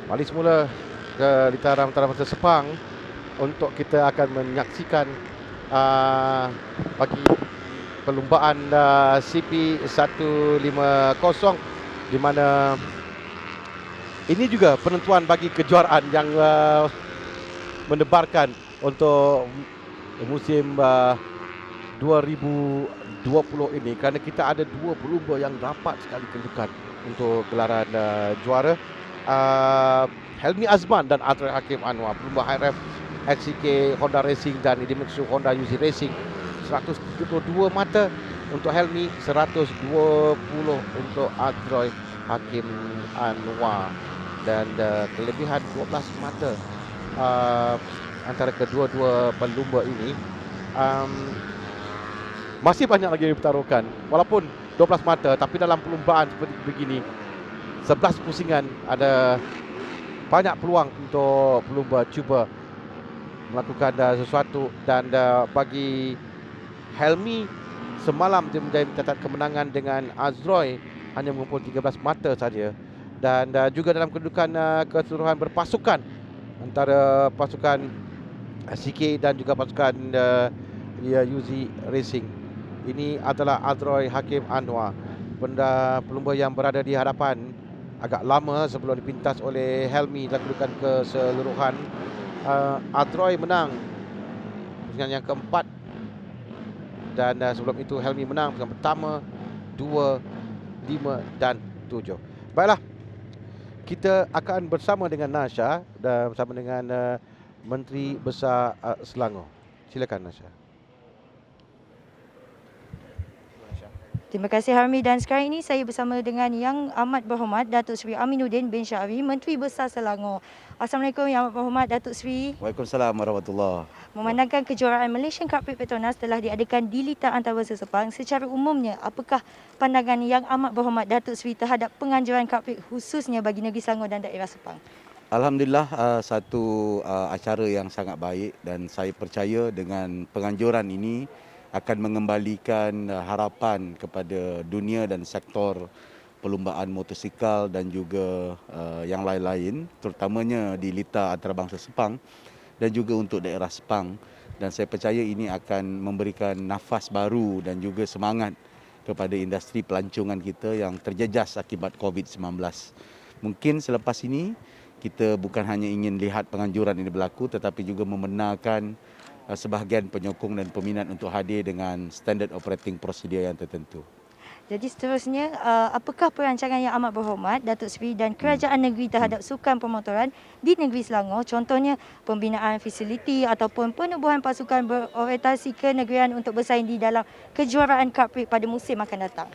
Balik semula ke litaran antarabangsa Sepang untuk kita akan menyaksikan bagi perlumbaan CP150 di mana ini juga penentuan bagi kejuaraan yang mendebarkan untuk musim 2020 ini, kerana kita ada dua pelumba yang dapat sekali kedudukan untuk gelaran juara. Helmi Azman dan Adrian Hakim Anwar, pelumba HRF XCK Honda Racing dan Idemitsu Honda UZ Racing. 132 mata untuk Helmi, 120 untuk Adroy Hakim Anwar, dan kelebihan 12 mata uh, antara kedua-dua pelumba ini. um, Masih banyak lagi yang dipertaruhkan. Walaupun 12 mata, tapi dalam perlumbaan seperti begini, 11 pusingan, ada banyak peluang untuk pelumba cuba melakukan sesuatu. Dan bagi Helmi, semalam dia mencatat kemenangan dengan Azroy hanya mengumpul 13 mata saja. Dan juga dalam kedudukan keseluruhan berpasukan antara pasukan CK dan juga pasukan UZ Racing, ini adalah Adroy Hakim Anwar, pelumba yang berada di hadapan agak lama sebelum dipintas oleh Helmi dalam kedudukan keseluruhan. Adroy menang pusingan yang keempat, dan sebelum itu Helmi menang pusingan pertama, 2, 5 dan 7. Baiklah, kita akan bersama dengan Nasha dan bersama dengan Menteri Besar Selangor. Silakan Nasha. Terima kasih Harmi, dan sekarang ini saya bersama dengan Yang Amat Berhormat Datuk Seri Aminuddin bin Syari, Menteri Besar Selangor. Assalamualaikum Yang Amat Berhormat Datuk Seri. Waalaikumsalam warahmatullahi. Memandangkan kejuaraan Malaysian Cup Prix Petronas telah diadakan di Litar Antarabangsa Sepang, secara umumnya apakah pandangan Yang Amat Berhormat Datuk Seri terhadap penganjuran Cup Prix khususnya bagi negeri Selangor dan daerah Sepang? Alhamdulillah, satu acara yang sangat baik, dan saya percaya dengan penganjuran ini akan mengembalikan harapan kepada dunia dan sektor perlumbaan motosikal dan juga yang lain-lain, terutamanya di Litar Antarabangsa Sepang dan juga untuk daerah Sepang. Dan saya percaya ini akan memberikan nafas baru dan juga semangat kepada industri pelancongan kita yang terjejas akibat COVID-19. Mungkin selepas ini kita bukan hanya ingin lihat penganjuran ini berlaku, tetapi juga membenarkan sebahagian penyokong dan peminat untuk hadir dengan standard operating procedure yang tertentu. Jadi seterusnya, apakah perancangan Yang Amat Berhormat Datuk Seri dan Kerajaan Negeri terhadap sukan pemotoran di negeri Selangor, contohnya pembinaan fasiliti ataupun penubuhan pasukan berorientasi kenegerian untuk bersaing di dalam kejuaraan Cup Prix pada musim akan datang?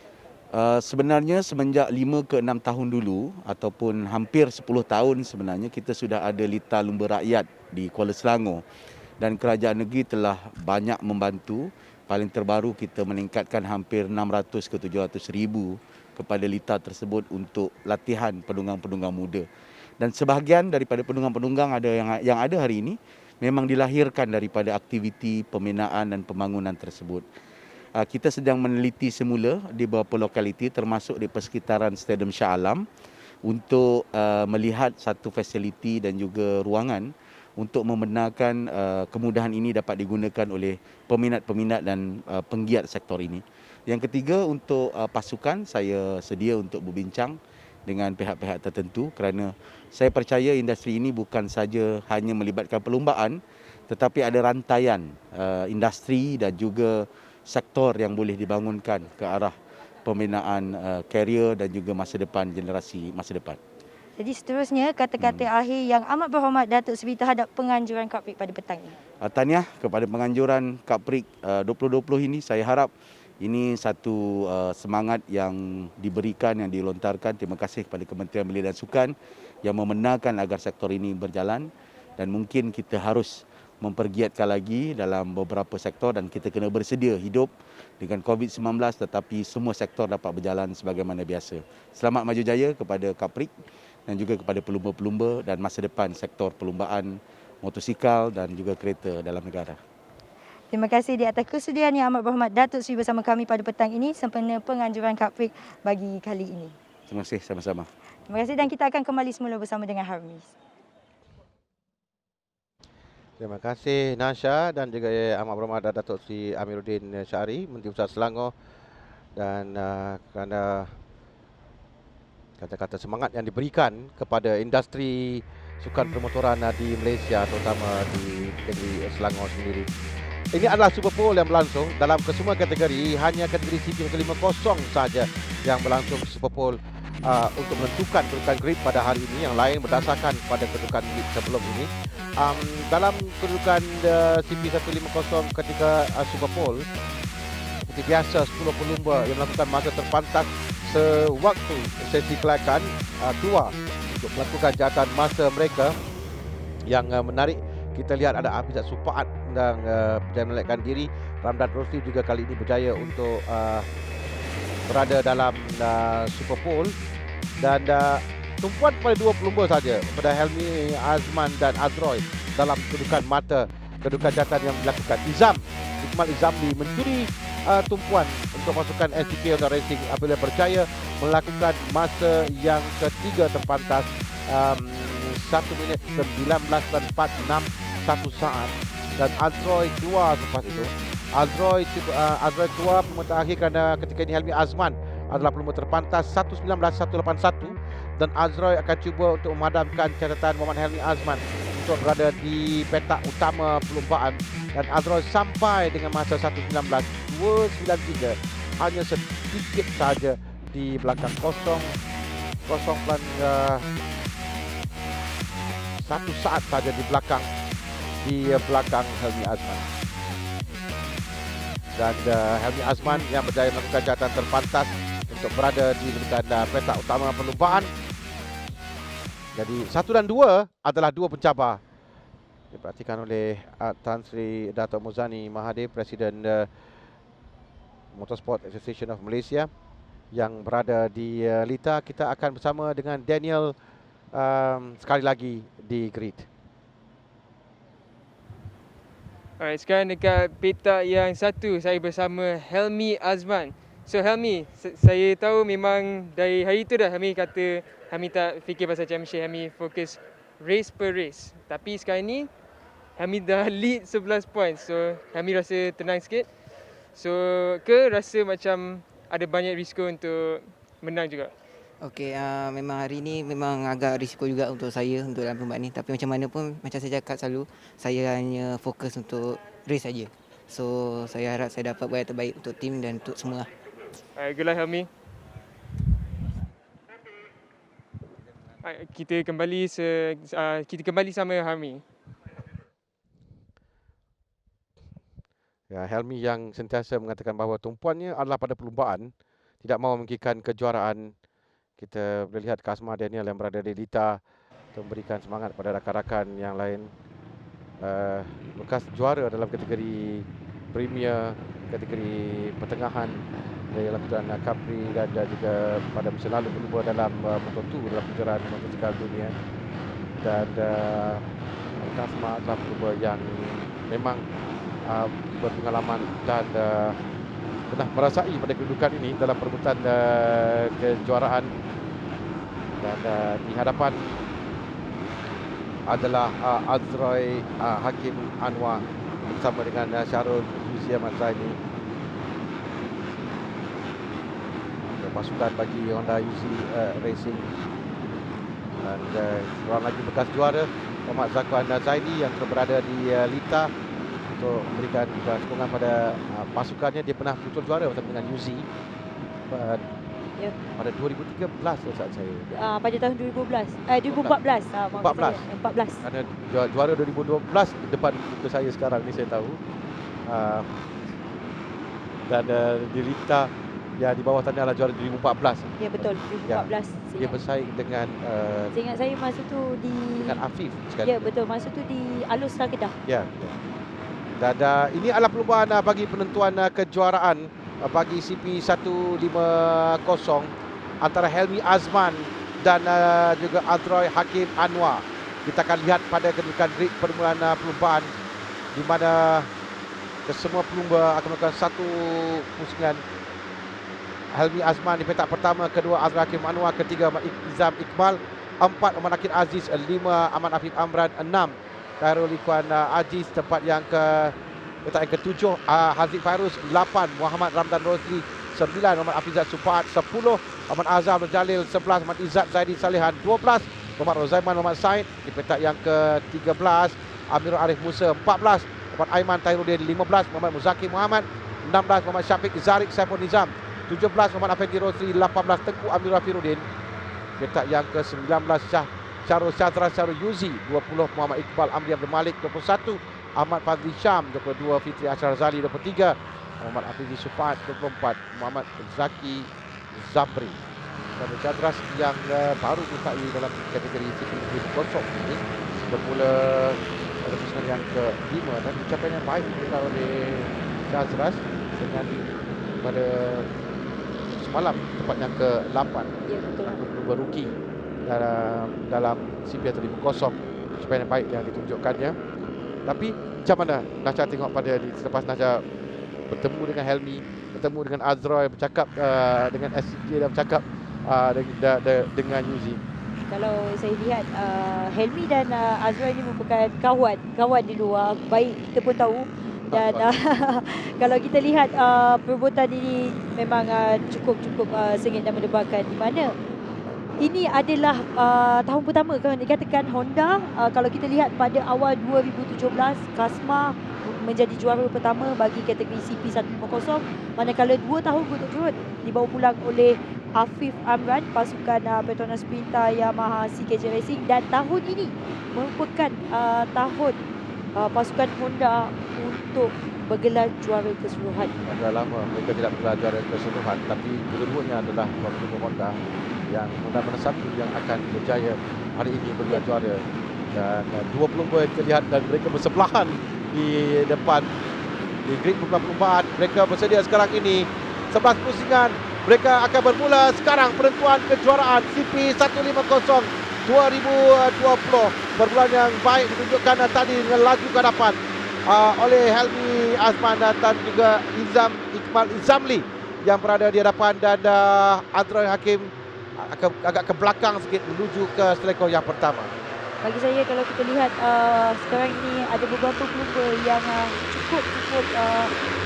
Sebenarnya semenjak 5 ke 6 tahun dulu ataupun hampir 10 tahun sebenarnya, kita sudah ada Litar Lumba Rakyat di Kuala Selangor, dan kerajaan negeri telah banyak membantu. Paling terbaru kita meningkatkan hampir 600 ke 700 ribu kepada litar tersebut untuk latihan penunggang-penunggang muda. Dan sebahagian daripada penunggang-penunggang yang ada hari ini memang dilahirkan daripada aktiviti pembinaan dan pembangunan tersebut. Kita sedang meneliti semula di beberapa lokaliti termasuk di persekitaran Stadium Shah Alam untuk melihat satu fasiliti dan juga ruangan untuk membenarkan kemudahan ini dapat digunakan oleh peminat-peminat dan penggiat sektor ini. Yang ketiga, untuk pasukan, saya sedia untuk berbincang dengan pihak-pihak tertentu kerana saya percaya industri ini bukan saja hanya melibatkan perlumbaan, tetapi ada rantaian industri dan juga sektor yang boleh dibangunkan ke arah pembinaan karier dan juga masa depan generasi masa depan. Jadi seterusnya, kata-kata akhir Yang Amat Berhormat Datuk Seri terhadap penganjuran Cup Prix pada petang ini. Tahniah kepada penganjuran Cup Prix 2020 ini. Saya harap ini satu semangat yang diberikan, yang dilontarkan. Terima kasih kepada Kementerian Belia dan Sukan yang membenarkan agar sektor ini berjalan, dan mungkin kita harus mempergiatkan lagi dalam beberapa sektor, dan kita kena bersedia hidup dengan COVID-19 tetapi semua sektor dapat berjalan sebagaimana biasa. Selamat maju jaya kepada Cup Prix dan juga kepada pelumba-pelumba dan masa depan sektor perlumbaan motosikal dan juga kereta dalam negara. Terima kasih di atas kesudian Yang Amat Berhormat Datuk Seri bersama kami pada petang ini sempena penganjuran Cup Prix bagi kali ini. Terima kasih, sama-sama. Terima kasih dan kita akan kembali semula bersama dengan Harmis. Terima kasih Nasha dan juga Amat Berhormat Datuk Seri Amiruddin Syari, Menteri Besar Selangor, dan kerana kata-kata semangat yang diberikan kepada industri sukan permotoran di Malaysia, terutama di negeri Selangor sendiri. Ini adalah Super Bowl yang berlangsung dalam kesemua kategori. Hanya kategori CP150 sahaja yang berlangsung Super Bowl untuk menentukan kedudukan grid pada hari ini. Yang lain berdasarkan pada kedudukan grid sebelum ini. Dalam kedudukan CP150 ketika Super Bowl, seperti biasa 10 pelumba yang melakukan masa terpantas sewaktu sesi kelayakan keluar untuk melakukan jawatan masa mereka. Yang menarik, kita lihat ada Hafizat Supaat dan berjaya melekkan diri. Ramdan Rosli juga kali ini berjaya untuk berada dalam Super Bowl. Dan tumpuan pada dua pelumba saja, pada Helmi Azman dan Azroy dalam kedudukan mata, kedudukan jawatan yang dilakukan. Iqmal Izamli mencuri tumpuan untuk pasukan SCK Honda Racing apabila berjaya melakukan masa yang ketiga terpantas 1 minit 19.46 1 saat. Dan Azroy keluar selepas itu. Azroy keluar pelumba terakhir kerana ketika ini Helmi Azman adalah pelumba terpantas 1.19.181 dan Azroy akan cuba untuk memadamkan catatan Muhammad Helmi Azman untuk berada di petak utama perlumbaan. Dan Azroy sampai dengan masa 1.19.293, hanya sedikit saja di belakang 1 saat saja di belakang Helmi Azman. Dan Helmi Azman yang berjaya melakukan jawatan terpantas untuk berada di kedudukan petak utama perlumbaan. Jadi 1 dan 2 adalah dua pencabar. Diperhatikan oleh Tan Sri Dato' Muzani Mahathir, Presiden Motorsport Association of Malaysia yang berada di Lita. Kita akan bersama dengan Daniel sekali lagi di grid. Alright, sekarang dekat petak yang 1 saya bersama Helmi Azman. So Helmi, saya tahu memang dari hari tu dah Helmi kata Helmi tak fikir pasal championship, Helmi fokus race per race. Tapi sekarang ni Helmi dah lead 11 points. So Helmi rasa tenang sikit. So rasa macam ada banyak risiko untuk menang juga? Okey, memang hari ini memang agak risiko juga untuk saya untuk dalam perlombaan ni. Tapi macam mana pun, macam saya cakap selalu, saya hanya fokus untuk race saja. So saya harap saya dapat buat yang terbaik untuk tim dan untuk semua. Good luck Helmi. Kita kembali sama Helmi. Ya, Helmi yang sentiasa mengatakan bahawa tumpuannya adalah pada perlumbaan, tidak mahu memikirkan kejuaraan. Kita boleh lihat Kasma Daniel yang berada di Lita untuk memberikan semangat pada rakan-rakan yang lain. Bekas juara dalam kategori Premier, kategori pertengahan dari lakukan Capri dan juga pada masa lalu berlumba dalam Moto2 dalam kejuaraan motosikal dunia. Dan Kasma adalah pelumba yang memang berpengalaman dan pernah merasai pada kedudukan ini dalam perebutan kejuaraan. Dan di hadapan adalah Azroy Hakim Anwar bersama dengan Syarul Yuzi Ahmad Zaini. Pasukan bagi Honda Yuzi Racing. Dan seorang lagi bekas juara Muhammad Zakwan Zaini yang berada di Lita untuk memberikan sokongan pada pasukannya. Dia pernah putul juara bersama dengan Yuzi pada 2013 saat saya. Pada tahun 2014. 14. Kerana juara 2012 depan muka saya sekarang ni saya tahu. Dan di Lita yang di bawah tanah adalah juara 2014. Ya betul, 2014. Ya, dia bersaing dengan Saya ingat saya masa tu dengan Afif sekali. Ya betul, masa tu di Alus Kedah. Ya. Dan ini adalah perlombaan bagi penentuan kejuaraan bagi CP150 antara Helmi Azman dan juga Azroy Hakim Anwar. Kita akan lihat pada kedudukan grid permulaan perlombaan di mana kesemua pelumba akan melakukan satu pusingan Helmi Azman di petak pertama, kedua Azra Hakim Anwar, ketiga Izam Iqbal, 4 Muhammad Akid Aziz, 5 Ahmad Afif Amran, 6 Khairul Ikhwan Aziz, tempat yang petak yang ke-7 Haziq Fairuz, 8 Muhammad Ramdan Rosli, 9 Muhammad Afizat Supaat, 10 Muhammad Azhar Jalil, 11 Muhammad Izzat Zaidi Salihan, 12 Muhammad Rozaiman Muhammad Said di petak yang ke-13, Amirul Arif Musa, 14 Muhammad Aiman Tahiruddin, 15 Muhammad Muzaki Muhammad, 16 Muhammad Syafiq Zarik Saiful Nizam, 17 Muhammad Afendi Rosli, 18 Tengku Amirul Rafiruddin. Petak yang ke-19 Syarul Syazra Syarul Yuzi, 20 Muhammad Iqbal Amri Abdul Malik, 21 Ahmad Fadli Syam, 22 Fitri Asyar Zali, 23 Muhammad Hafizi Sufaat, 24 Muhammad Zaki Zabri. Syarul Syazra yang baru disertai dalam kategori CPP kosong ini bermula pada position yang ke-5 dan pencapaian yang baik dilakukan oleh Syazras dengan pada semalam tempat yang ke-8 Ya, betul. berubah rookie dalam CPL terima kosong, pencapaian yang baik yang ditunjukkannya. Tapi macam mana Nasha tengok pada selepas Nasha bertemu dengan Helmi, bertemu dengan Azroy, bercakap dengan SCJ dan bercakap dengan Yuzi? Kalau saya lihat Helmi dan Azra ini merupakan kawan di luar, baik kita pun tahu. Dan kalau kita lihat perbuatan ini memang cukup sengit dan mendebarkan, di mana ini adalah tahun pertama kalau dikatakan Honda. Kalau kita lihat pada awal 2017, Kasma menjadi juara pertama bagi kategori CP150, manakala 2 tahun berturut-turut dibawa pulang oleh Afif Amran, pasukan Petronas Sprinter Yamaha CKJ Racing, dan tahun ini merupakan tahun pasukan Honda untuk bergelar juara keseluruhan. Dah lama mereka tidak bergelar juara keseluruhan, tapi kedua-duanya adalah pembalap Honda yang Honda mana satu yang akan berjaya hari ini bergelar juara. Dan dua pelumba kita lihat dan mereka bersebelahan di depan di grid perlumbaan. Mereka bersedia sekarang ini 11 pusingan. Mereka akan bermula sekarang penentuan kejuaraan CP150 2020. Perbulan yang baik ditunjukkan tadi dengan laju ke hadapan oleh Helmi Azman dan juga Iqbal Izamli yang berada di hadapan, dan Azrael Hakim agak ke belakang sedikit menuju ke selekor yang pertama. Bagi saya, kalau kita lihat sekarang ini ada beberapa pelumba yang cukup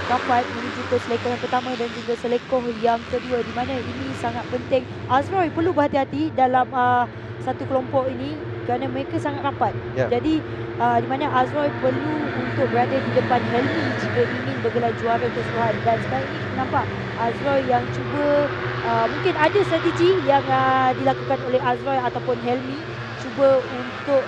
dapat menuju ke selekor yang pertama dan juga selekor yang kedua, di mana ini sangat penting. Azroy perlu berhati-hati dalam satu kelompok ini kerana mereka sangat rapat. Jadi di mana Azroy perlu untuk berada di depan Helmi jika ingin bergelar juara keseluruhan. Dan sekarang ini nampak Azroy yang cuba, mungkin ada strategi yang dilakukan oleh Azroy ataupun Helmi, cuba untuk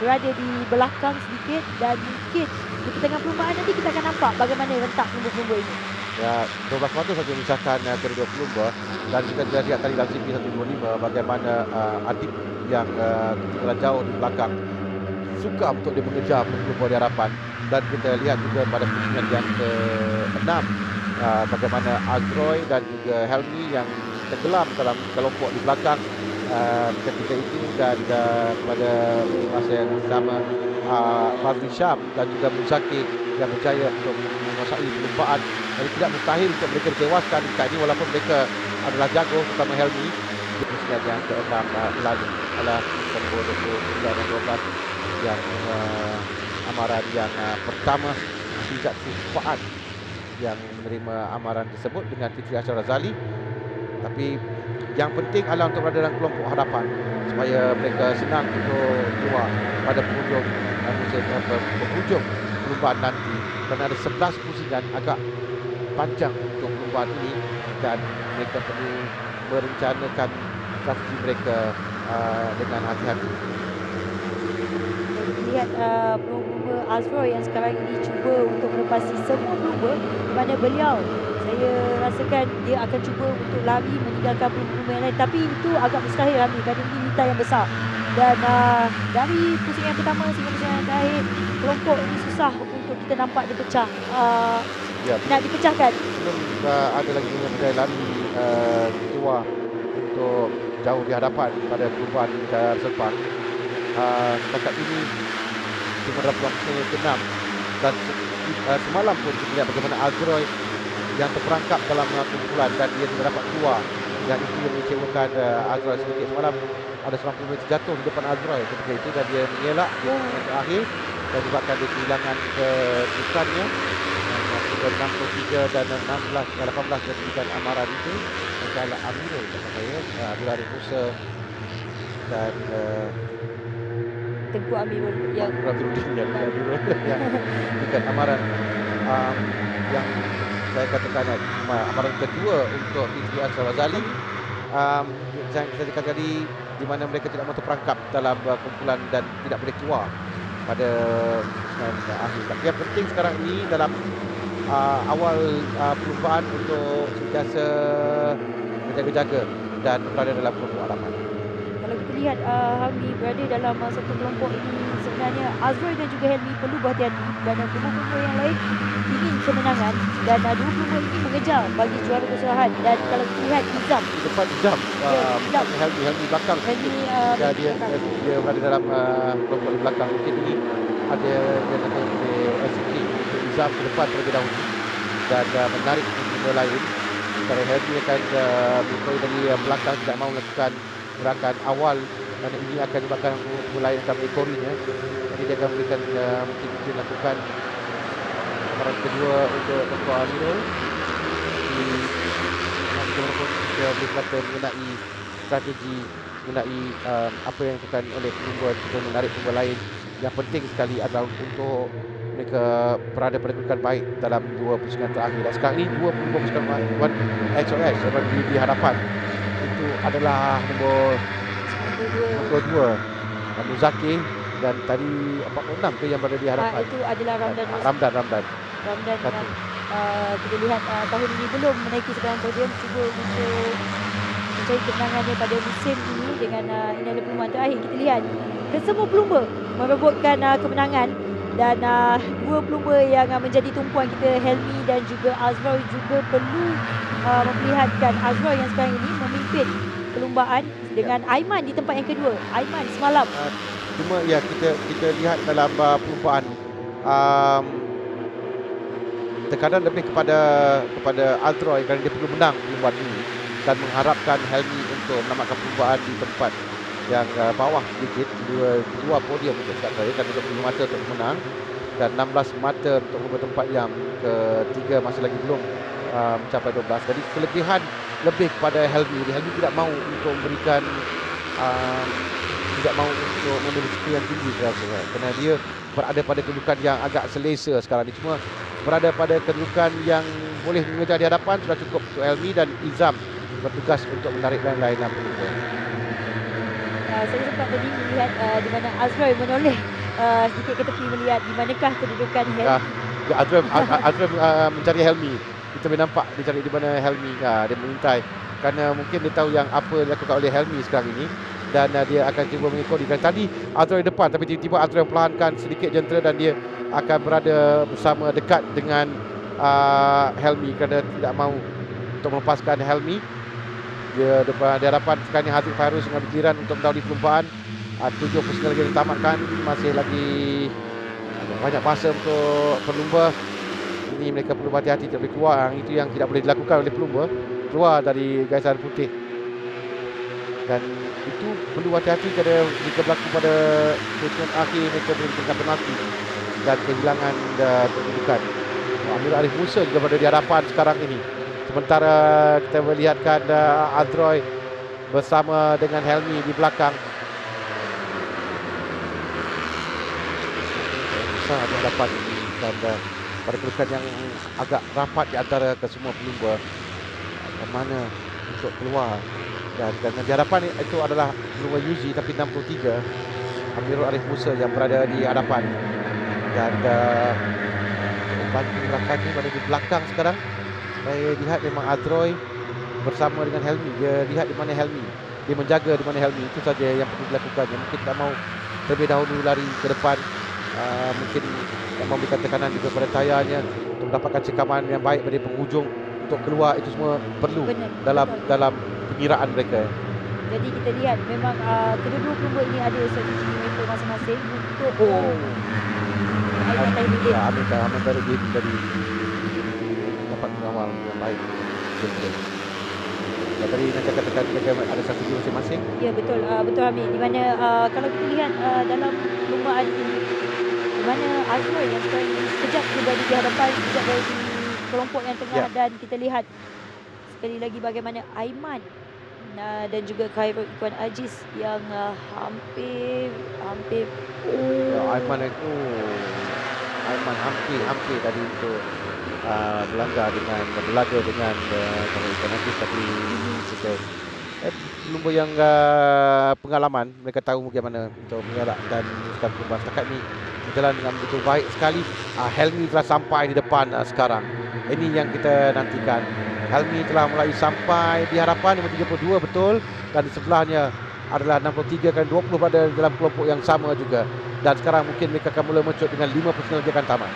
berada di belakang sedikit, dan mungkin di tengah perlumbaan nanti kita akan nampak bagaimana rentak pelumba-pelumba ini. Ya, 12 mata saja memisahkan kedua pelumba, dan kita sudah lihat tadi dalam CP125 bagaimana Adib yang ketinggalan jauh di belakang suka untuk dia mengejar pelumba di hadapan. Dan kita lihat juga pada pusingan yang ke-6 bagaimana Azroy dan juga Helmi yang tenggelam dalam kelompok di belakang ketika itu, dan pada masa yang sama Fazli Syam dan juga Muzaki yang berjaya untuk menguasai perlumbaan. Jadi tidak mustahil untuk mereka ditewaskan kali ini, walaupun mereka adalah jago, terutama Helmi di pusingan yang ke-6 lalu adalah nombor 29 dan 12 yang amaran yang pertama tidak Sufaat yang menerima amaran tersebut dengan Fitri Asyar Razali. Tapi yang penting adalah untuk berada dalam kelompok hadapan supaya mereka senang untuk keluar pada penghujung perlumbaan nanti, kerana ada 11 pusingan agak panjang untuk perlumbaan ini, dan mereka perlu merencanakan strategi mereka dengan hati-hati. Lihat pelumba Azroy yang sekarang ini cuba untuk melepasi semua pelumba, di mana beliau, saya rasakan dia akan cuba untuk lari meninggalkan pelumba yang lain, tapi itu agak mustahil Rami kerana ini lintas yang besar. Dan dari pusingan yang pertama sehingga pusingan yang terakhir, kelompok ini susah untuk kita nampak dia pecah. Nak dipecahkan. Belum ada lagi yang berjaya lari keluar untuk jauh di hadapan pada perubahan tersebut. Setakat ini cuma dalam pusingan yang ke-6, dan semalam pun kita lihat bagaimana Azroy yang terperangkap dalam kumpulan dan dia tidak dapat keluar. Dan itu yang mengecewakan Azroy sedikit. Semalam ada seorang pemain terjatuh di depan Azroy ketika itu dan dia mengelak di minit terakhir dan menyebabkan dia kehilangan kedudukannya. Dan 63 dan 16 18 dia berikan amaran itu adalah Amirul kata saya, Abdul Arif Musa dan Tengku Amirul yang Rafiuddin yang berikan amaran yang saya katakan amaran kedua untuk Fitri Ashraf Ghazali. Saya katakan tadi di mana mereka tidak mahu terperangkap dalam kumpulan dan tidak boleh keluar pada akhir. Tapi yang penting sekarang ini dalam awal perlumbaan untuk sentiasa berjaga-jaga dan berada dalam kelompok hadapan. kalau kita lihat Hamdi berada dalam satu kelompok ini, sebenarnya Azroy dan juga Helmi perlu berhati-hati dan kelompok-kelompok yang lain ingin kemenangan dan dua kelompok ini mengejar bagi juara keseluruhan. Dan kalau kita lihat Izam Depan jam Helmi belakang. Dia berada dalam kelompok di belakang. Mungkin ini ada yang akan LCK untuk Izam ke depan terlebih dahulu dan menarik tim lain. Sementara Helmi akan bermain dari belakang, tidak mahu melakukan gerakan awal dan ini akan menyebabkan mulai akan mengekorinya. Jadi dia akan memberikan mungkin lakukan amaran kedua untuk Tengku Amirul di walaupun dia boleh kata mengenai strategi, mengenai apa yang dilakukan oleh pelumba untuk menarik pelumba lain. Yang penting sekali adalah untuk mereka berada pada kedudukan baik dalam dua pusingan terakhir. Dan sekarang ini dua pelumba pusingan XOS di hadapan itu adalah nombor 2 Muzaki dan tadi 46 tu yang berada di hadapan. itu adalah Ramdan Ramdan kita lihat tahun ini belum menaiki sebarang podium, cuba untuk mencari kemenangannya pada musim ini dengan ini adalah perlumbaan terakhir. Kita lihat kesemua pelumba merebutkan kemenangan dan dua pelumba yang menjadi tumpuan kita, Helmi dan juga Azroy, juga perlu memperlihatkan Azroy yang sekarang ini memimpin perlumbaan dengan Aiman di tempat yang kedua. Aiman semalam cuma ya kita lihat dalam perlumbaan tekanan lebih kepada Azroy kerana dia perlu menang perlumbaan ini dan mengharapkan Helmi untuk menamatkan perlumbaan di tempat yang bawah sedikit, dua podium untuk start saya kan 20 mata untuk menang dan 16 mata untuk beberapa tempat yang ketiga masih lagi belum mencapai 12. Jadi kelebihan lebih kepada Helmi. Helmi tidak mahu untuk memberikan tidak mahu untuk memilih skor yang tinggi kerana dia berada pada kedudukan yang agak selesa sekarang ni. Cuma berada pada kedudukan yang boleh mengejar di hadapan sudah cukup untuk Helmi dan Izam bertugas untuk menarik lain-lain dalam pelumba. saya sempat tadi melihat di mana Azroy menoleh sedikit ke tepi melihat di manakah kedudukan Helmi. Azroy mencari Helmi. Kita boleh nampak dia cari di mana Helmi. Dia mengintai kerana mungkin dia tahu yang apa dilakukan oleh Helmi sekarang ini dan dia akan cuba mengikut. Dan tadi Azroy depan tapi tiba-tiba Azroy perlahankan sedikit jentera dan dia akan berada bersama dekat dengan Helmi kerana tidak mahu untuk melepaskan Helmi. Dia depan di hadapan sekarang ni Haziq Fairuz dengan giliran untuk mendahului perlumbaan. 7 pusingan lagi ditamatkan, masih lagi banyak masa untuk pelumba. Ini mereka perlu berhati-hati tidak boleh keluar. Itu yang tidak boleh dilakukan oleh pelumba, keluar dari garisan putih. Dan itu perlu hati-hati kerana jika berlaku pada pusingan akhir mereka boleh diberikan penalti dan kehilangan kedudukan. Amirul Arif Musa juga berada di hadapan sekarang ini. Sementara kita melihatkan Azroy bersama dengan Helmi di belakang. Besar di hadapan dan pada kedudukan yang agak rapat di antara kesemua pelumba. Bagaimana untuk keluar. Dan di hadapan itu adalah pelumba Yuzi tapi 63. Amirul Arif Musa yang berada di hadapan. Dan belakang ni berada di belakang sekarang. Saya lihat memang Azroy bersama dengan Helmi. Dia lihat di mana Helmi. Dia menjaga di mana Helmi. Itu saja yang perlu dilakukan. Mungkin tak mahu terlebih dahulu lari ke depan. Mungkin tak mahu memberikan tekanan juga pada tayarnya untuk mendapatkan cekaman yang baik dari penghujung untuk keluar. Itu semua perlu dalam pengiraan mereka. Jadi kita lihat memang kedua-dua pelumba ini ada strategi mereka masing-masing untuk Aiman Tahir Amin Tahir tadi dapat mengawal amal yang baik. Betul. Dan tadi nak katakan mereka ada strategi masing-masing. Ya, betul. Betul Hamid. Di mana kalau kita lihat dalam perlumbaan ini, di mana Azrul yang sekarang ini sekejap dia berada di hadapan, sekejap berada di kelompok yang tengah, dan kita lihat sekali lagi bagaimana Aiman dan juga Khairul Ikhwan Aziz yang hampir Aiman itu Aiman hampir tadi untuk berlaga dengan Ikhwan Aziz, tapi kita lumba yang pengalaman, mereka tahu bagaimana untuk mengelak dan meneruskan perlumbaan. Setakat ni berjalan dengan begitu baik sekali. Helmi telah sampai di depan sekarang. Ini yang kita nantikan. Helmi telah mulai sampai di hadapan 32 betul, dan di sebelahnya adalah 63 kan 20 pada dalam kelompok yang sama juga. Dan sekarang mungkin mereka akan mula mencut dengan 5 personal dia akan tamat.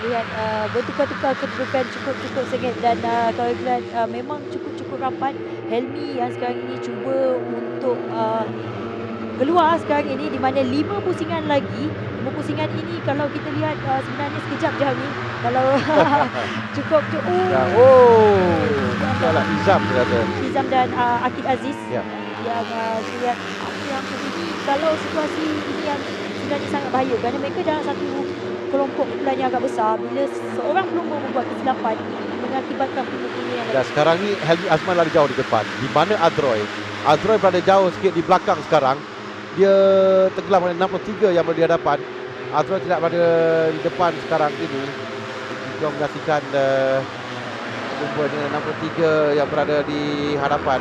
lihat bertukar-tukar kedudukan cukup sengit, dan kalau kita lihat memang cukup rapat. Helmi yang sekarang ini cuba untuk keluar sekarang ini, di mana 5 pusingan lagi. 5 pusingan ini kalau kita lihat sebenarnya sekejap je Helmi. Kalau cukup itulah Izam berada. Izam dan Akid Aziz Ya. yang lihat yang ini, kalau situasi ini yang sebenarnya sangat bahaya kerana mereka dalam satu kelompok kumpulan yang agak besar. Bila seorang pelumba membuat kesilapan, mengakibatkan pelumba-pelumba yang Dan sekarang ni Helmi Azman lari jauh di depan. Di mana Adroy berada jauh sikit di belakang sekarang. Dia tenggelam oleh 63 yang berada di hadapan. Adroy tidak berada di depan sekarang ini. Kita menyaksikan pelumba dengan 63 yang berada di hadapan.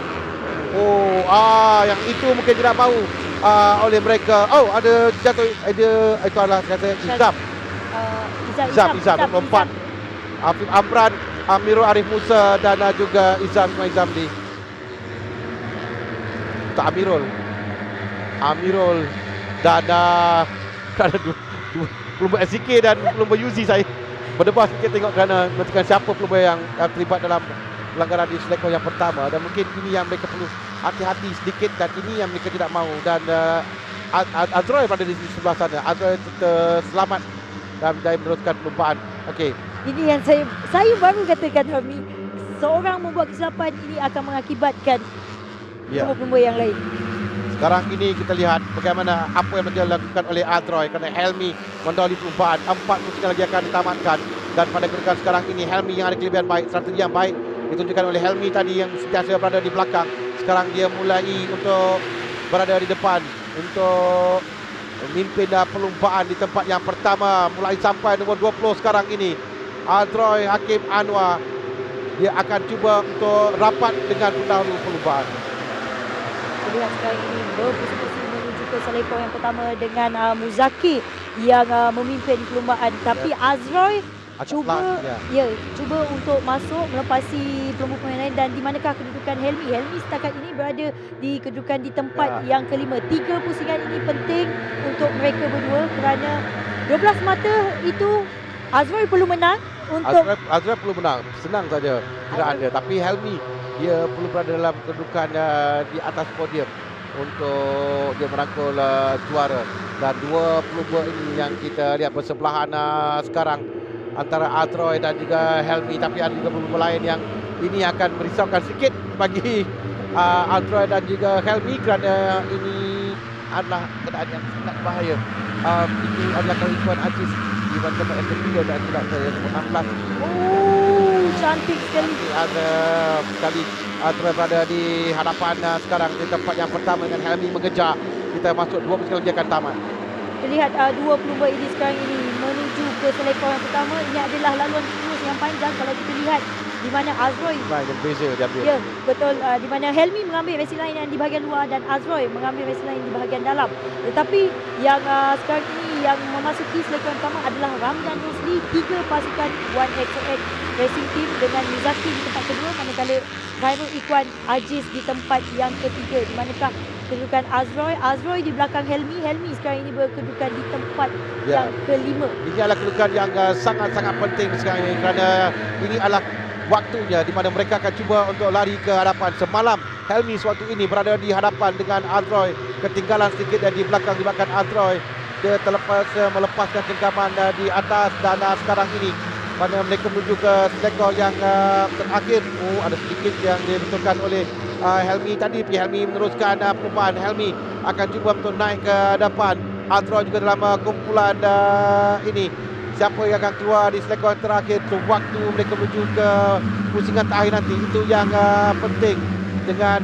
Yang itu mungkin tidak mahu oleh mereka. Ada jatuh, itu adalah kata Izam. Izam 24. Afif Amran, Amirul Arif Musa dan juga Izam Zamdi. Tak Amirul dan ada dua pelumba SCK dan pelumba Yuzi. Saya berdebar sikit tengok kerana menentukan siapa pelumba yang terlibat dalam pelanggaran di selekor yang pertama, dan mungkin ini yang mereka perlu hati-hati sedikit, dan ini yang mereka tidak mahu. Dan Azroy berada di sebelah sana. Azroy selamat dan berjaya meneruskan perlumbaan. Okey. ini yang saya baru katakan Helmi, seorang membuat kesilapan ini akan mengakibatkan pelumba yang lain. Sekarang ini kita lihat bagaimana apa yang dilakukan oleh Adroy, kerana Helmi mendahului perlumbaan. 4 pusingan lagi akan ditamatkan, dan pada kedudukan sekarang ini Helmi yang ada kelebihan baik, strategi yang baik ditunjukkan oleh Helmi tadi yang sentiasa berada di belakang. Sekarang dia mulai untuk berada di depan untuk memimpin perlumbaan di tempat yang pertama. Mulai sampai nombor 20 sekarang ini. Adroy Hakim Anwar, dia akan cuba untuk rapat dengan pendahulu perlumbaan. Lihat sekarang ini berpusing-pusing menuju ke selekor yang pertama dengan Muzaki yang memimpin perlumbaan, tapi Azroy cuba untuk masuk melepasi pelumba yang lain. Dan di manakah kedudukan Helmi? Helmi setakat ini berada di kedudukan di tempat yang kelima. 3 pusingan ini penting untuk mereka berdua, kerana 12 mata itu Azroy perlu menang untuk Azroy perlu menang, senang saja kiraan dia, tapi Helmi dia perlu berada dalam kedudukan di atas podium untuk dia merangkul juara. Dan 2 pelumba ini yang kita lihat bersebelahan sekarang antara Adroy dan juga Helmi, tapi ada juga pelumba lain yang ini akan merisaukan sikit bagi Adroy dan juga Helmi, kerana ini adalah keadaan yang sangat bahaya. Itu adalah Ikhwan Aziz di tempat yang ketiga dan tidak yang nombor 16. cantik sekali. Ada sekali Adroy berada di hadapan sekarang di tempat yang pertama dengan Helmi mengejar. Kita masuk 2 pusingan lagi akan tamat. Kita lihat 2 pelumba ini sekarang ini menuju ke selekor yang pertama. Ini adalah laluan terus yang panjang. Kalau kita lihat di mana Azroy berbeza dia ambil. Ya, betul. Di mana Helmi mengambil racing line yang di bahagian luar dan Azroy mengambil racing line di bahagian dalam. Tetapi yang sekarang ini yang memasuki selekor yang pertama adalah Ramdan Rosli, 3 pasukan 1XOX Racing Team dengan Mizaki di tempat kedua, manakala Khairul Ikhwan Aziz di tempat yang ketiga. Di manakah kedudukan Azroy di belakang Helmi sekarang ini berkedudukan di tempat yang kelima. Ini adalah kedudukan yang sangat-sangat penting sekarang ini, kerana ini adalah waktunya di mana mereka akan cuba untuk lari ke hadapan. Semalam Helmi sewaktu ini berada di hadapan dengan Adroy, ketinggalan sedikit dan di belakang Adroy. Dia melepaskan cengkaman di atas, dan sekarang ini mana mereka menuju ke selektor yang terakhir. Oh, ada sedikit yang dibetulkan oleh Helmi tadi. Helmi meneruskan perlumbaan. Helmi akan cuba untuk naik ke depan. Azroy juga dalam kumpulan ini. Siapa yang akan keluar di selektor terakhir, waktu mereka menuju ke pusingan terakhir nanti, itu yang penting. Dengan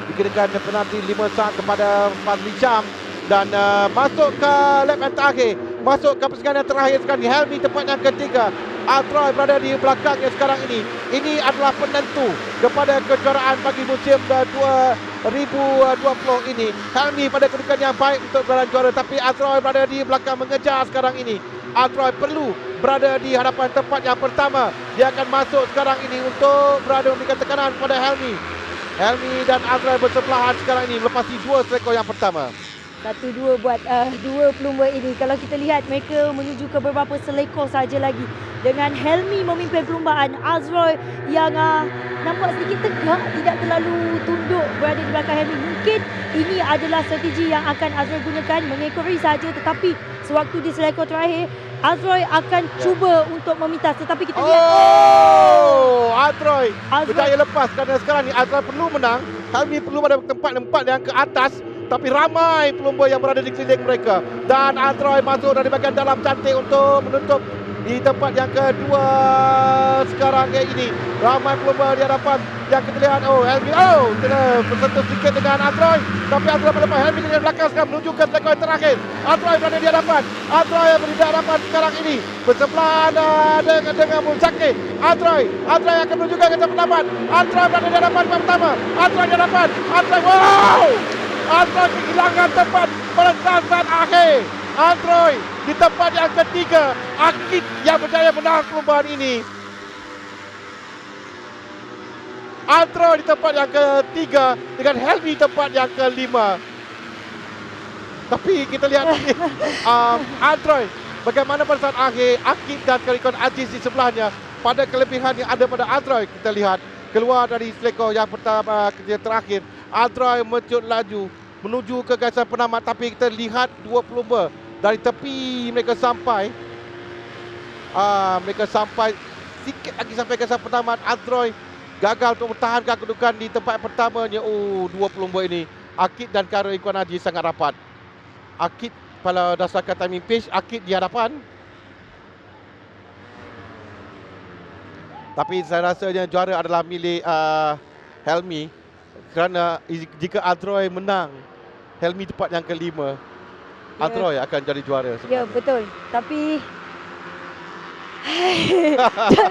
dikenakan penalti 5 saat kepada Fazli Syam. Dan masuk ke lap yang terakhir, masuk ke pusingan yang terakhir sekarang. Helmi tempat yang ketiga. Azroy berada di belakangnya sekarang ini. Ini adalah penentu kepada kejuaraan bagi musim 2020 ini. Helmi pada kedudukan yang baik untuk gelar juara, tapi Azroy berada di belakang mengejar sekarang ini. Azroy perlu berada di hadapan tempat yang pertama. Dia akan masuk sekarang ini untuk berada memberikan tekanan kepada Helmi. Helmi dan Azroy bersebelahan sekarang ini melepasi 2 selektor yang pertama. 1-2 buat dua pelumba ini. Kalau kita lihat, mereka menuju ke beberapa selekor saja lagi. Dengan Helmi memimpin perlumbaan, Azroy yang nampak sedikit tegak, tidak terlalu tunduk berada di belakang Helmi. Mungkin ini adalah strategi yang akan Azroy gunakan, mengekori saja, tetapi sewaktu di selekor terakhir, Azroy akan cuba untuk memintas, tetapi kita lihat Azroy berjaya lepas kerana sekarang ni Azroy perlu menang. Helmi perlu pada tempat yang ke atas, tapi ramai pelumba yang berada di keliling mereka. Dan Azroy masuk dari bahagian dalam cantik untuk menutup di tempat yang kedua sekarang ini. Ramai pelumba di hadapan yang kita lihat. Oh, Helmi, kena bersentuh sedikit dengan Azroy, tapi Azroy melepas. Helmi di belakang sekarang menuju ke selektor terakhir. Azroy berada di hadapan. Azroy berada di hadapan sekarang ini, bersebelahan dengan Mulsaki. Azroy akan menuju ke tempat pertama. Azroy berada di hadapan pertama. Azroy di hadapan. Azroy, wow! Azroy kehilangan tempat pada saat akhir. Azroy di tempat yang ketiga. Akid yang berjaya menang perlombaan ini. Azroy di tempat yang ketiga dengan Helmi tempat yang kelima. Tapi kita lihat Azroy bagaimana pada saat akhir. Akid dan Karikon Aziz di sebelahnya. Pada kelebihan yang ada pada Azroy, kita lihat keluar dari selekor yang pertama ke terakhir. Azroy mencut laju menuju ke garisan penamat, tapi kita lihat 2 pelumba dari tepi mereka sampai sikit lagi sampai garisan penamat. Azroy gagal untuk mempertahankan kedudukan di tempat pertamanya. 2 pelumba ini, Akid dan Khairul Ikhwan Haji, sangat rapat. Akid pada dasarkan timing pace, Akid di hadapan. Tapi saya rasanya juara adalah milik Helmi, kerana jika Azroy menang, Helmi tempat yang kelima, Azroy akan jadi juara sebenarnya. ya, betul. Tapi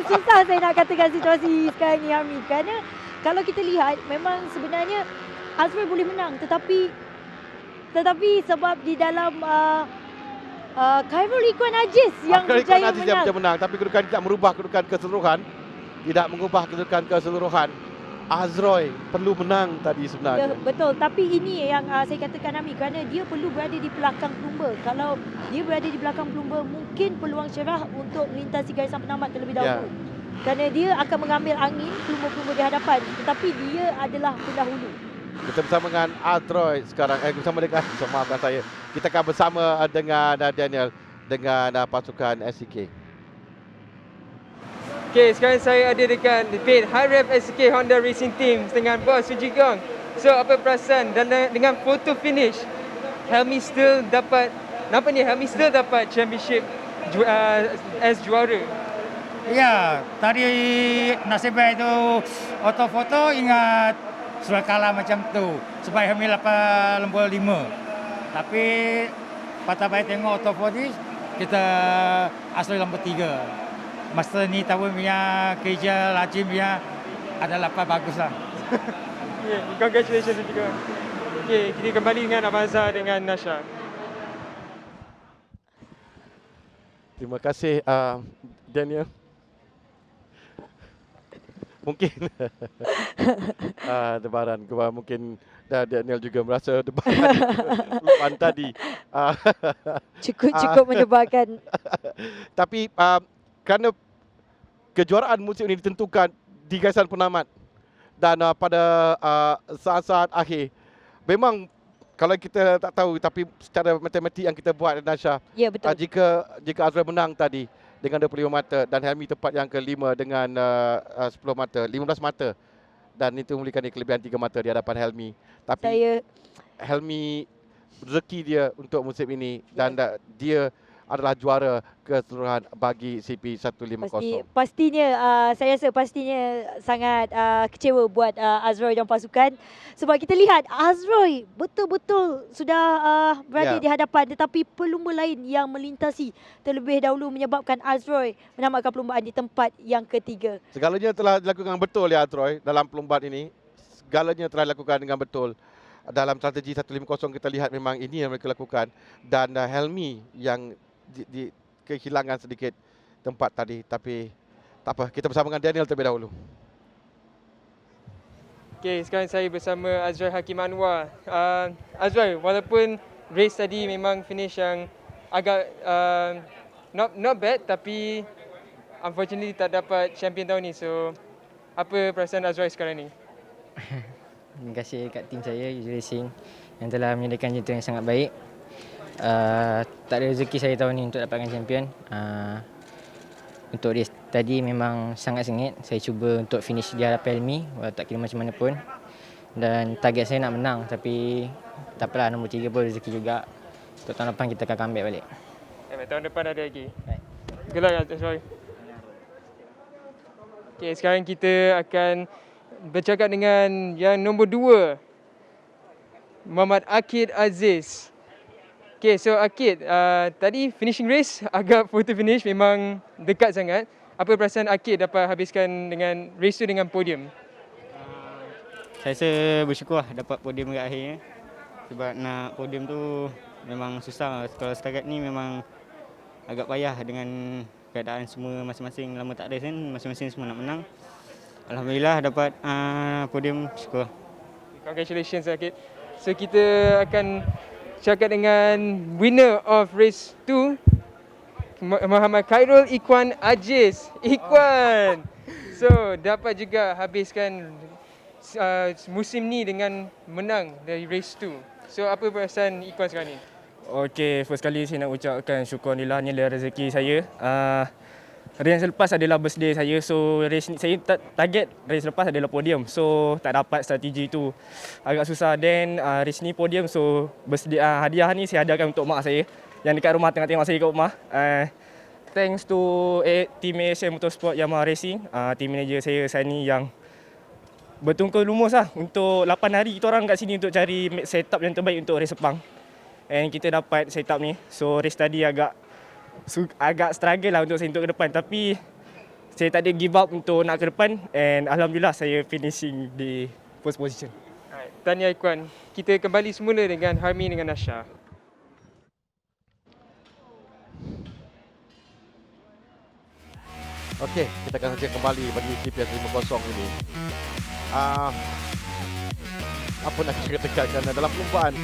susah saya nak katakan situasi sekarang ni, Helmi. Kerana kalau kita lihat, memang sebenarnya Azroy boleh menang, tetapi sebab di dalam Khairul Ikhwan Aziz yang berjaya menang. Tapi kedudukan tidak merubah kedudukan keseluruhan. Tidak mengubah kedudukan keseluruhan. Azroy perlu menang tadi Ya, sebenarnya. betul. Tapi ini yang saya katakan, Ami, kerana dia perlu berada di belakang pelumba. Kalau dia berada di belakang pelumba, mungkin peluang cerah untuk melintasi garisan penamat terlebih dahulu. Kerana dia akan mengambil angin pelumba-pelumba di hadapan. Tetapi dia adalah pendahulu. Kita bersama dengan Azroy sekarang. Bersama dengan, maafkan saya. Kita akan bersama dengan Daniel dengan pasukan SCK. Okay, sekarang saya ada dekat pit High Ref SK Honda Racing Team dengan bos Suji Gong. So, apa perasaan dan dengan photo finish, Helmi still dapat, nampak ni Helmi still dapat championship as juara. Ya, tadi nasib baik itu foto ingat sudah kalah macam tu. Sebab Helmi dapat nombor 5. Tapi patah baik tengok foto ni, kita asal nombor 3. Masa ni tahun punya kerja Lajim punya adalah baguslah. Yeah, congratulations juga. Okay, kita kembali dengan Abang Azhar dengan Nasha. Terima kasih Daniel. Mungkin debaran, mungkin Daniel juga merasa debaran tadi. Cukup mendebarkan. Tapi kerana kejuaraan musim ini ditentukan di garisan penamat dan pada saat-saat akhir, memang kalau kita tak tahu, tapi secara matematik yang kita buat, Nasha, Ya, betul. jika Azroy menang tadi, dengan 25 mata dan Helmi tempat yang kelima dengan 10 mata, 15 mata. Dan itu memberikan dia kelebihan 3 mata di hadapan Helmi. Tapi Helmi rezeki dia untuk musim ini dan dia adalah juara keseluruhan bagi CP150. Pastinya saya rasa pastinya sangat kecewa buat Azroy dan pasukan, sebab kita lihat Azroy betul-betul sudah berada di hadapan, tetapi pelumba lain yang melintasi terlebih dahulu menyebabkan Azroy menamatkan perlumbaan di tempat yang ketiga. Segalanya telah dilakukan dengan betul ya Azroy dalam perlumbaan ini. Segalanya telah dilakukan dengan betul. Dalam strategi 150 kita lihat memang ini yang mereka lakukan, dan Helmi yang kehilangan sedikit tempat tadi, tapi tak apa, kita bersama dengan Daniel terlebih dahulu. Okay, sekarang saya bersama Azroy Hakim Anwar. Azroy, walaupun race tadi memang finish yang agak not bad, tapi unfortunately tak dapat champion tahun ni. So, apa perasaan Azroy sekarang ni? Terima kasih kat tim saya, User Racing, yang telah menyediakan jantung yang sangat baik. Tak ada rezeki saya tahun ni untuk dapatkan champion. Untuk race tadi memang sangat sengit. Saya cuba untuk finish di hadapan Helmi, walau tak kira macam mana pun. Dan target saya nak menang, tapi tak apalah, nombor 3 pun rezeki juga. Untuk tahun depan kita akan comeback balik. Tahun depan ada lagi. Good luck, Azroy. Okay, sekarang kita akan bercakap dengan yang nombor 2, Muhammad Akid Aziz. Okay, so Akid, tadi finishing race agak photo finish, memang dekat sangat. Apa perasaan Akid dapat habiskan dengan race tu dengan podium? Saya rasa bersyukur dapat podium kat akhirnya. Sebab nak podium tu memang susah. Kalau setakat ni memang agak payah dengan keadaan semua masing-masing lama tak race kan. Masing-masing semua nak menang. Alhamdulillah dapat podium, syukur. Congratulations Akid. So kita akan cakap dengan winner of race 2, Muhammad Khairul Ikhwan Aziz. Ikhwan. So dapat juga habiskan musim ni dengan menang dari race 2. So apa perasaan Ikhwan sekarang ni? Okay, first kali saya nak ucapkan syukur Alhamdulillah, ni adalah rezeki saya. Race selepas adalah birthday saya, so race ni saya target race lepas adalah podium, so tak dapat strategi tu, agak susah. Then race ni podium, so birthday, hadiah ni saya hadiahkan untuk mak saya yang dekat rumah, tengah tengok saya kat rumah. Thanks to team ASM Motorsport Yamaha Racing, team manager saya Sani yang bertungkus lumus lah. Untuk 8 hari kita orang kat sini untuk cari setup yang terbaik untuk race Sepang, and kita dapat setup ni. So race tadi agak struggle lah untuk saya untuk ke depan, tapi saya tak ada give up untuk nak ke depan, and Alhamdulillah saya finishing di first position. Tahniah Ikhwan. Kita kembali semula dengan Harmi dengan Nasha. Okey, kita akan saksikan kembali bagi CP150 ini. Apa nak kita katakan, dalam perlumbaan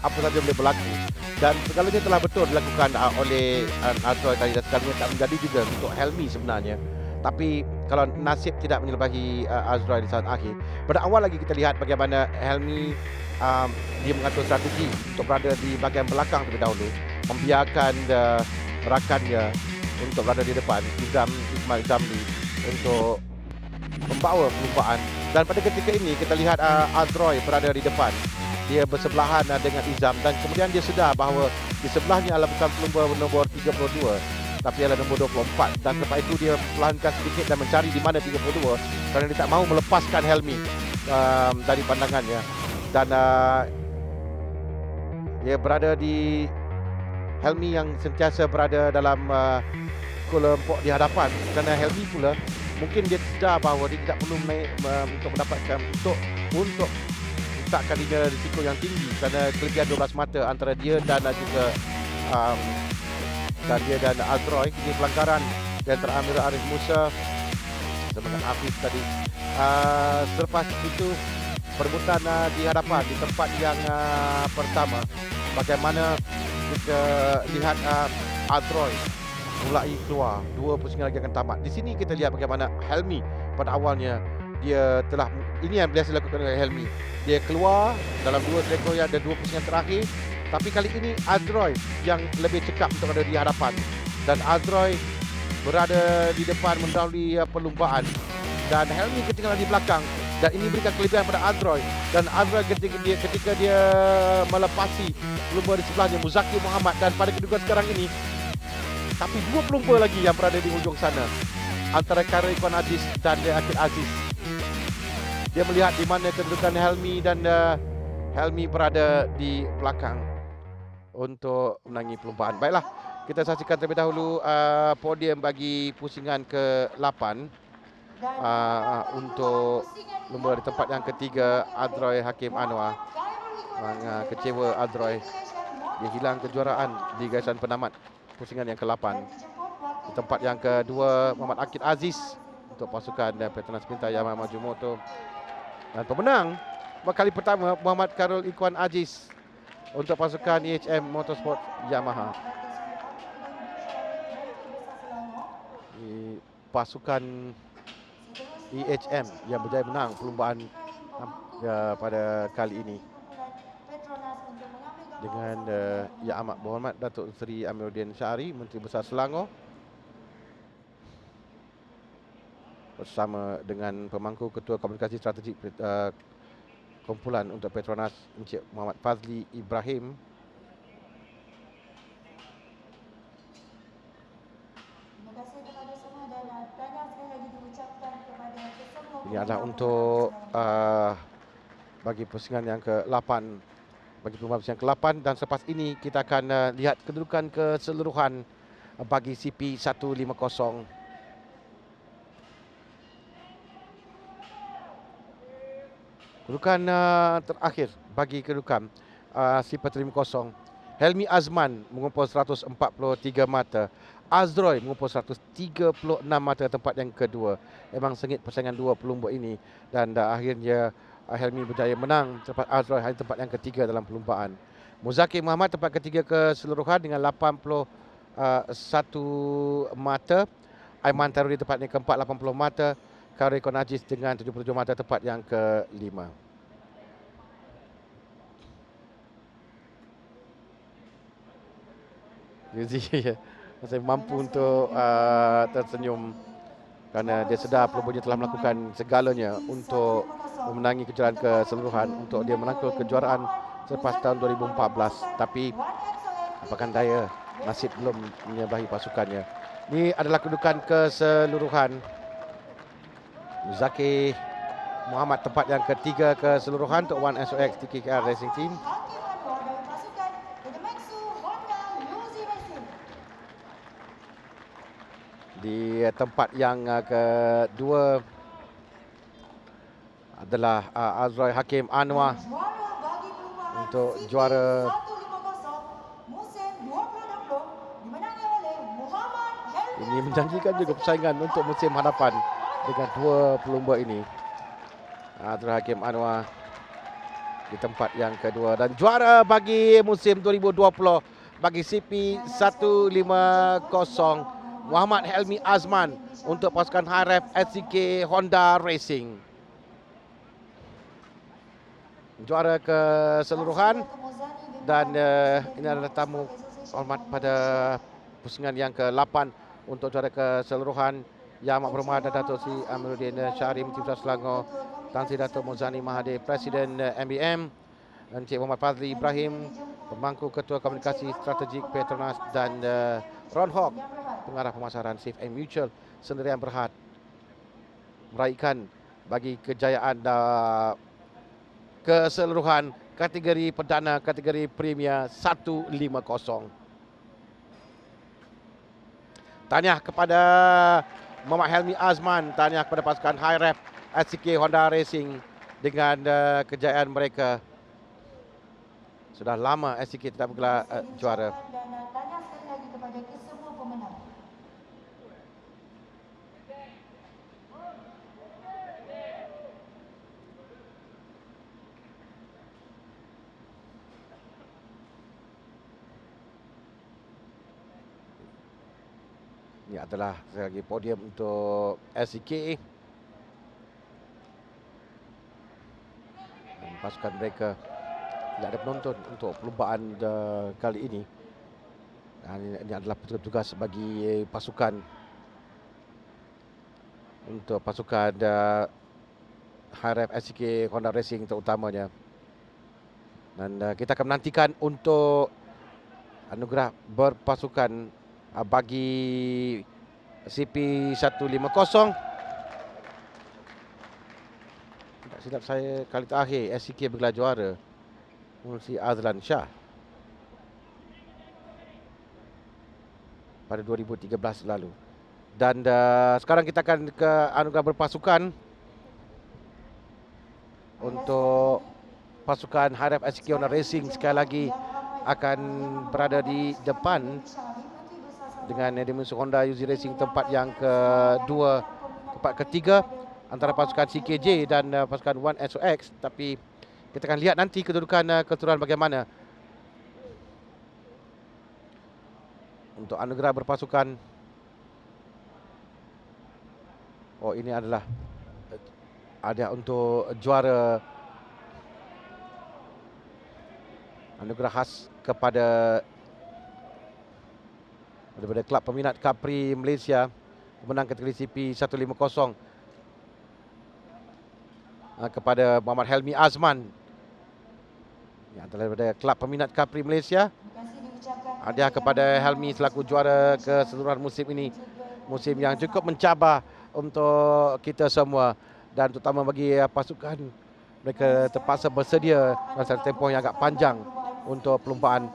apa saja boleh berlaku, dan segalanya telah betul dilakukan oleh Azroy tadi, dan segalanya tak menjadi juga untuk Helmi sebenarnya. Tapi kalau nasib tidak menyelebahi Azroy di saat akhir, pada awal lagi kita lihat bagaimana Helmi dia mengatur strategi untuk berada di bahagian belakang terlebih dahulu, membiarkan rakannya untuk berada di depan, Ismail Zamli, untuk membawa perlumbaan. Dan pada ketika ini kita lihat Azroy berada di depan. Dia bersebelahan dengan Izam, dan kemudian dia sedar bahawa di sebelahnya adalah bukan pelumba nombor 32 tapi adalah nombor 24, dan lepas itu dia perlahankan sedikit dan mencari di mana 32 kerana dia tak mahu melepaskan Helmi dari pandangannya. Dan dia berada di Helmi yang sentiasa berada dalam kelompok di hadapan, kerana Helmi pula mungkin dia sedar bahawa dia tidak perlu untuk mendapatkan untuk letakkan dia risiko yang tinggi, kerana kelebihan 12 mata antara dia dan juga dan Azroy. Ini pelanggaran di antara Amir Arif Musa dengan Hafiz tadi. Selepas itu perebutan di hadapan di tempat yang pertama, bagaimana kita lihat Azroy mulai keluar, 2 pusingan lagi akan tamat. Di sini kita lihat bagaimana Helmi pada awalnya dia telah, ini yang biasa dilakukan oleh Helmi, dia keluar dalam 2 sektor yang ada 2 pusingan terakhir, tapi kali ini Azroy yang lebih cekap untuk berada di hadapan. dan Azroy berada di depan mendahului perlumbaan dan Helmi ketinggalan di belakang, dan ini berikan kelebihan pada Azroy, dan Azroy ketika dia melepasi pelumba di sebelahnya Muzaki Muhammad, dan pada kedudukan sekarang ini tapi dua pelumba lagi yang berada di hujung sana antara Khairul Ikhwan Aziz dan Akil Aziz. Dia melihat di mana kedudukan Helmi, dan Helmi berada di belakang untuk menangi perlumbaan. Baiklah, kita saksikan terlebih dahulu podium bagi pusingan ke-8 untuk lumba di tempat yang ketiga Azroy Hakim Anwar. Kecewa Azroy, dia hilang kejuaraan di garisan penamat pusingan yang ke-8. Di tempat yang kedua Muhammad Akid Aziz untuk pasukan Petronas Pintar Yamaha Maju Motor, dan pemenang kali pertama Muhammad Khairul Ikhwan Aziz untuk pasukan EHM Motorsport Yamaha. Pasukan EHM yang berjaya menang perlumbaan pada kali ini dengan Yang Amat Berhormat Datuk Seri Amiruddin Syari, Menteri Besar Selangor, bersama dengan pemangku Ketua Komunikasi Strategik Kumpulan untuk Petronas Encik Muhammad Fazli Ibrahim. Ini adalah untuk bagi pusingan yang ke-8, bagi perlumbaan pusingan ke-8, dan selepas ini kita akan lihat kedudukan keseluruhan bagi CP 150. Kedudukan terakhir bagi kedudukan CP 150, Helmi Azman mengumpul 143 mata, Azroy mengumpul 136 mata tempat yang kedua. Memang sengit persaingan dua pelumba ini, dan akhirnya Helmi berjaya menang tempat Azroy hanya tempat yang ketiga dalam perlumbaan. Muzaki Muhammad tempat ketiga keseluruhan dengan 81 mata. Aiman Taruri tempat yang keempat 80 mata. Khairul Ikhwan Aziz dengan 77 mata tempat yang ke-5. Yuzi masih mampu untuk tersenyum kerana dia sedar pelumba telah melakukan segalanya untuk memenangi kejuaraan keseluruhan, untuk dia menangkul kejuaraan selepas tahun 2014. Tapi apakah daya, nasib belum menyerbahi pasukannya. Ini adalah kedudukan keseluruhan. Zaki Muhammad tempat yang ketiga keseluruhan untuk One SOX TKKR Racing Team. Di tempat yang kedua adalah Azroy Hakim Anwar untuk juara ini. Menjanjikan juga persaingan untuk musim hadapan dengan dua pelumba ini. Azroy Hakim Anwar di tempat yang kedua, dan juara bagi musim 2020 bagi CP 150 Muhammad Helmi Azman untuk pasukan HRF SCK Honda Racing. Juara keseluruhan, dan ini adalah tamu hormat pada pusingan yang ke-8 untuk juara keseluruhan Yang Amat Berhormat Datuk Seri Amiruddin Syari, Menteri Besar Selangor, Tan Sri Datuk Muzani Mahathir, Presiden MBM, Encik Muhammad Fazli Ibrahim, Pemangku Ketua Komunikasi Strategik Petronas, dan Ron Hawk, Pengarah Pemasaran Safe and Mutual, sendirian berhad meraihkan bagi kejayaan keseluruhan kategori perdana, kategori Premier 150. Tahniah kepada Muhammad Helmi Azman, tahniah kepada pasukan HRF SCK Honda Racing dengan kejayaan mereka. Sudah lama SCK tidak menggelar juara. Tahniah sekali lagi kepada kesemua pemenang. Ini adalah sekali lagi podium untuk SCK. Dan pasukan mereka tidak ada penonton untuk perlumbaan kali ini. Ini adalah tugas bagi pasukan untuk pasukan HRF SCK Honda Racing terutamanya. Dan kita akan menantikan untuk anugerah berpasukan bagi CP150. Tak silap saya kali terakhir SCK bergelar juara Mulsi Azlan Shah pada 2013 lalu. Dan sekarang kita akan ke anugerah berpasukan untuk pasukan HRF SCK Honda Racing. Sekali lagi akan berada di depan dengan Dimensi Honda UZ Racing tempat yang kedua, tempat ketiga antara pasukan CKJ dan pasukan One SOX. Tapi kita akan lihat nanti kedudukan keseluruhan bagaimana untuk anugerah berpasukan. Oh, ini adalah ada untuk juara anugerah khas kepada daripada Kelab Peminat Capri Malaysia, pemenang kategori CP150 kepada Muhammad Helmi Azman. Ini adalah daripada Kelab Peminat Capri Malaysia. Hadiah kepada Helmi selaku juara keseluruhan musim ini. Musim yang cukup mencabar untuk kita semua dan terutama bagi pasukan. Mereka terpaksa bersedia masa tempoh yang agak panjang untuk perlumbaan.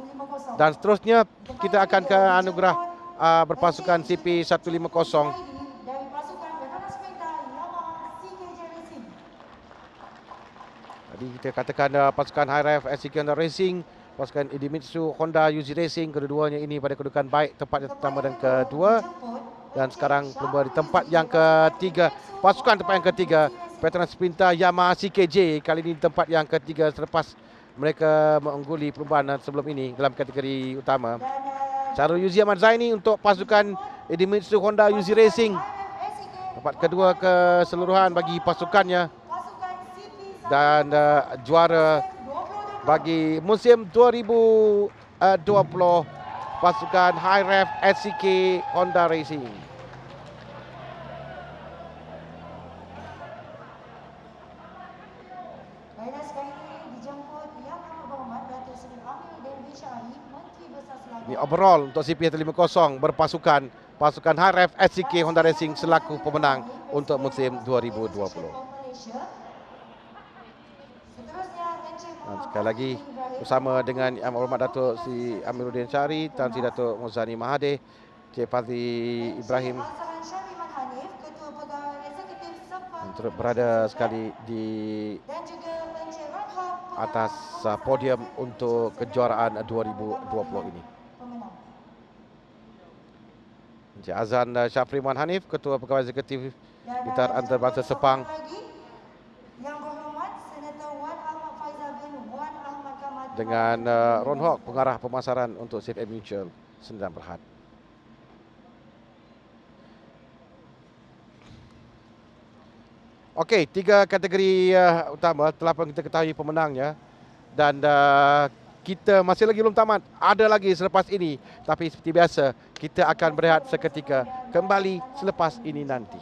Dan seterusnya kita akan ke anugerah berpasukan CP150. Tadi kita katakan pasukan HRF SCK Honda Racing, pasukan Idemitsu Honda UZ Racing, kedua-duanya ini pada kedudukan baik, tempat yang pertama dan kedua. Dan sekarang perlumbaan di tempat yang ketiga. Pasukan tempat yang ketiga, Veteran Sprinter Yamaha CKJ, kali ini di tempat yang ketiga selepas mereka mengungguli perlumbaan sebelum ini dalam kategori utama. Syarul Yuzi Ahmad Zaini untuk pasukan Idemitsu Honda UZ Racing, tempat kedua keseluruhan bagi pasukannya. Dan juara bagi musim 2020 pasukan HRF SCK Honda Racing. Ini overall untuk CP150 berpasukan pasukan HRF SCK Honda Racing selaku pemenang untuk musim 2020. Dan sekali lagi bersama dengan Yang Berhormat Datuk Sri Amiruddin Syari, Tan Sri Datuk Muzani Mahathir, Cik Fazli Ibrahim turut berada sekali di atas podium untuk kejuaraan 2020 ini. Encik Azan Syafri Muhammad Hanif, Ketua Pegawai Eksekutif Gitar Antarabangsa Sepang. Dengan Ron Hock, Pengarah Pemasaran untuk Safe and Mutual Sendirian Berhad. Okey, 3 kategori utama telah pun kita ketahui pemenangnya. Dan kita masih lagi belum tamat. Ada lagi selepas ini. Tapi seperti biasa, kita akan berehat seketika. Kembali selepas ini nanti.